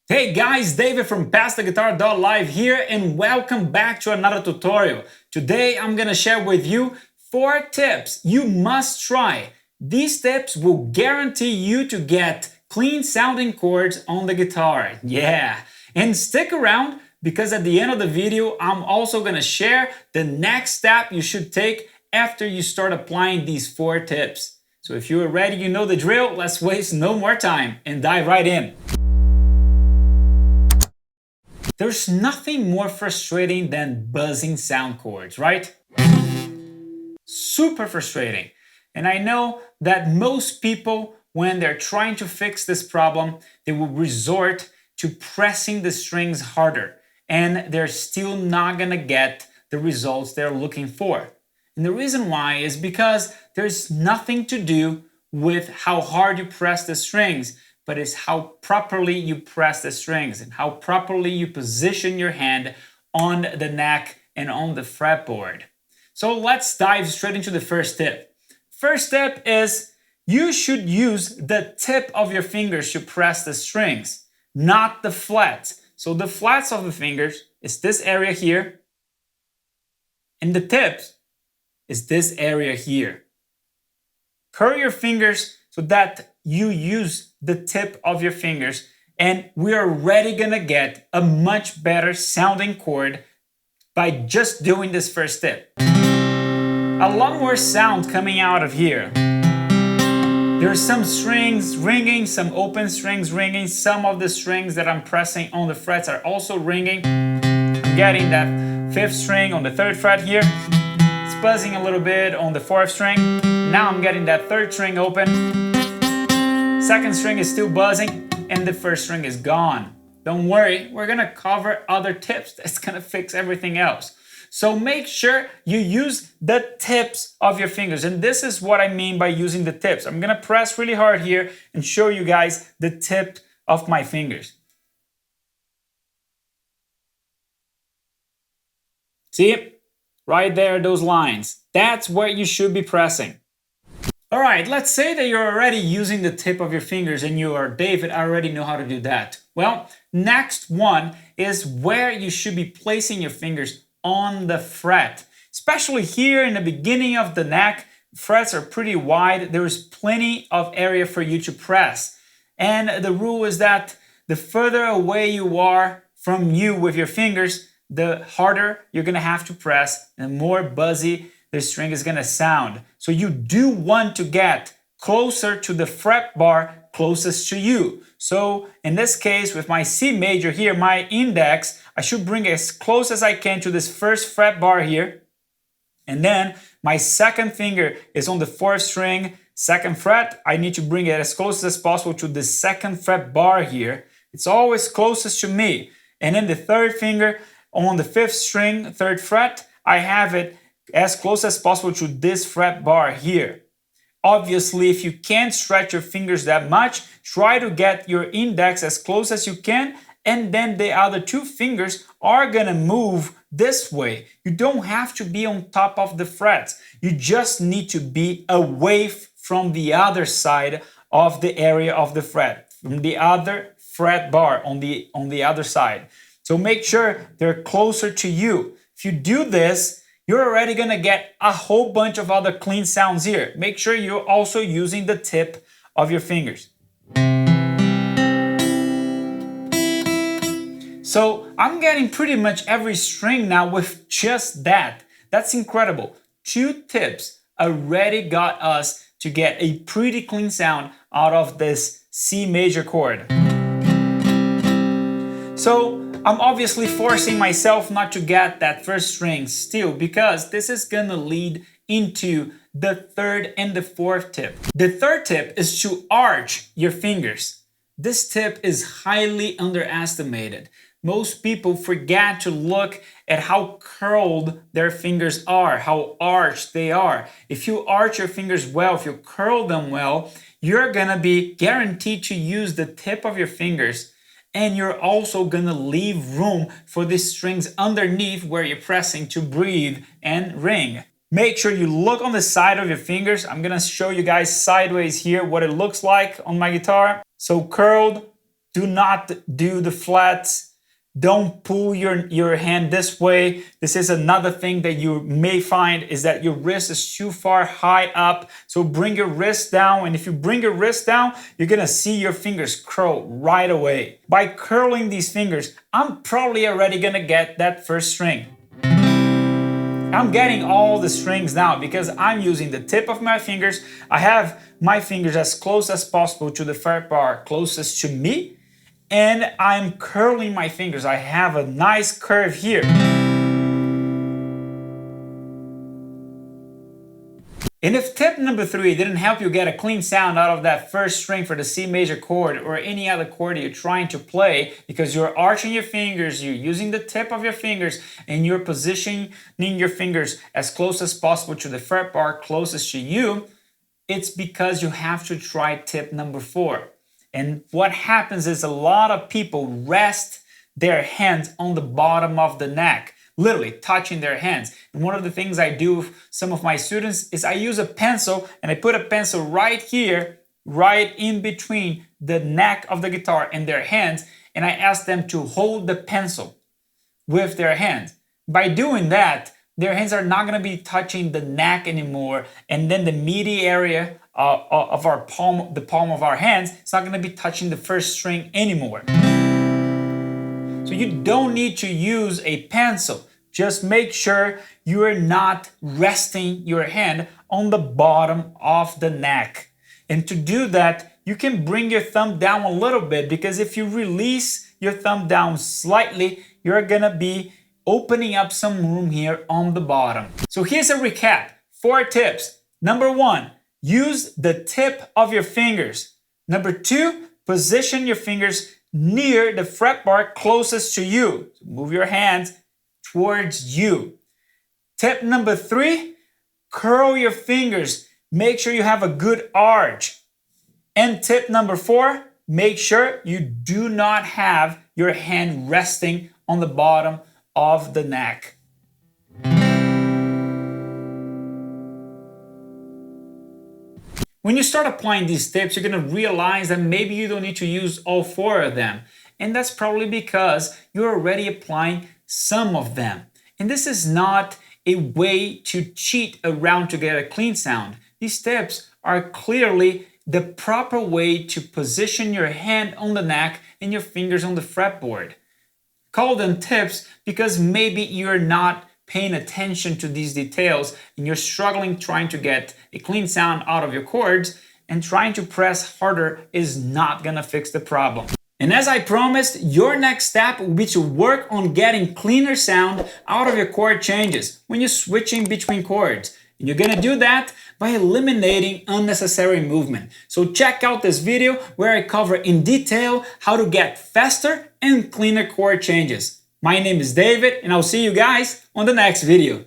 Hey guys, David from PassTheGuitar.live here and welcome back to another tutorial. Today I'm gonna share with you 4 tips you must try. These tips will guarantee you to get clean sounding chords on the guitar. Yeah, and stick around because at the end of the video I'm also gonna share the next step you should take after you start applying these 4 tips. So if you are ready, you know the drill, let's waste no more time and dive right in. There's nothing more frustrating than buzzing sound chords, right? Super frustrating. And I know that most people, when they're trying to fix this problem, they will resort to pressing the strings harder, and they're still not gonna get the results they're looking for. And the reason why is because there's nothing to do with how hard you press the strings, but it's how properly you press the strings and how properly you position your hand on the neck and on the fretboard. So let's dive straight into the first tip. First tip is you should use the tip of your fingers to press the strings, not the flats. So the flats of the fingers is this area here, and the tips is this area here. Curl your fingers so that you use the tip of your fingers, and we are already gonna get a much better sounding chord by just doing this first tip. A lot more sound coming out of here. There's some strings ringing, some open strings ringing. Some of the strings that I'm pressing on the frets are also ringing. I'm getting that 5th string on the 3rd fret here. It's buzzing a little bit on the 4th string. Now I'm getting that 3rd string open. 2nd string is still buzzing and the 1st string is gone. Don't worry, we're gonna cover other tips that's gonna fix everything else. So make sure you use the tips of your fingers. And this is what I mean by using the tips. I'm gonna press really hard here and show you guys the tip of my fingers. See? Right there, those lines. That's where you should be pressing. All right, let's say that you're already using the tip of your fingers and you are David, I already know how to do that. Well, next one is where you should be placing your fingers on the fret. Especially here in the beginning of the neck, frets are pretty wide. There's plenty of area for you to press. And the rule is that the further away you are from you with your fingers, the harder you're gonna have to press and more buzzy the string is gonna sound. So you do want to get closer to the fret bar closest to you. So in this case, with my C major here, my index, I should bring as close as I can to this 1st fret bar here. And then my 2nd finger is on the 4th string, 2nd fret. I need to bring it as close as possible to the 2nd fret bar here. It's always closest to me. And then the 3rd finger on the 5th string, 3rd fret, I have it as close as possible to this fret bar here. Obviously, if you can't stretch your fingers that much, try to get your index as close as you can, and then the other 2 fingers are gonna move this way. You don't have to be on top of the frets. You just need to be away from the other side of the area of the fret, from the other fret bar on the other side. So make sure they're closer to you. If you do this, you're already gonna get a whole bunch of other clean sounds here. Make sure you're also using the tip of your fingers. So I'm getting pretty much every string now with just that. That's incredible. 2 tips already got us to get a pretty clean sound out of this C major chord. So I'm obviously forcing myself not to get that 1st string still because this is gonna lead into the 3rd and the 4th tip. The 3rd tip is to arch your fingers. This tip is highly underestimated. Most people forget to look at how curled their fingers are, how arched they are. If you arch your fingers well, if you curl them well, you're gonna be guaranteed to use the tip of your fingers. And you're also gonna leave room for the strings underneath where you're pressing to breathe and ring. Make sure you look on the side of your fingers. I'm gonna show you guys sideways here what it looks like on my guitar. So curled, Do not do the flats. Don't pull your hand this way. This is another thing that you may find is that your wrist is too far high up. So bring your wrist down. And if you bring your wrist down, you're gonna see your fingers curl right away. By curling these fingers, I'm probably already gonna get that first string. I'm getting all the strings now because I'm using the tip of my fingers. I have my fingers as close as possible to the fretboard closest to me. And I'm curling my fingers. I have a nice curve here. And if tip number 3 didn't help you get a clean sound out of that first string for the C major chord or any other chord you're trying to play because you're arching your fingers, you're using the tip of your fingers, and you're positioning your fingers as close as possible to the fretboard closest to you, it's because you have to try tip number 4. And what happens is a lot of people rest their hands on the bottom of the neck, literally touching their hands. And one of the things I do with some of my students is I use a pencil and I put a pencil right here, right in between the neck of the guitar and their hands. And I ask them to hold the pencil with their hands. By doing that, their hands are not going to be touching the neck anymore. And then the meaty area of our palm, the palm of our hands, it's not going to be touching the first string anymore. So you don't need to use a pencil. Just make sure you are not resting your hand on the bottom of the neck. And to do that, you can bring your thumb down a little bit because if you release your thumb down slightly, you're going to be opening up some room here on the bottom. So here's a recap. 4 tips. Number 1, use the tip of your fingers. Number 2, position your fingers near the fretboard closest to you. So move your hands towards you. Tip number 3, curl your fingers. Make sure you have a good arch. And tip number 4, make sure you do not have your hand resting on the bottom of the neck. When you start applying these tips, you're going to realize that maybe you don't need to use all 4 of them. And that's probably because you're already applying some of them. And this is not a way to cheat around to get a clean sound. These tips are clearly the proper way to position your hand on the neck and your fingers on the fretboard. Call them tips because maybe you're not paying attention to these details and you're struggling trying to get a clean sound out of your chords, and trying to press harder is not gonna fix the problem. And as I promised, your next step will be to work on getting cleaner sound out of your chord changes when you're switching between chords. And you're gonna do that by eliminating unnecessary movement. So check out this video where I cover in detail how to get faster and cleaner chord changes. My name is David, and I'll see you guys on the next video.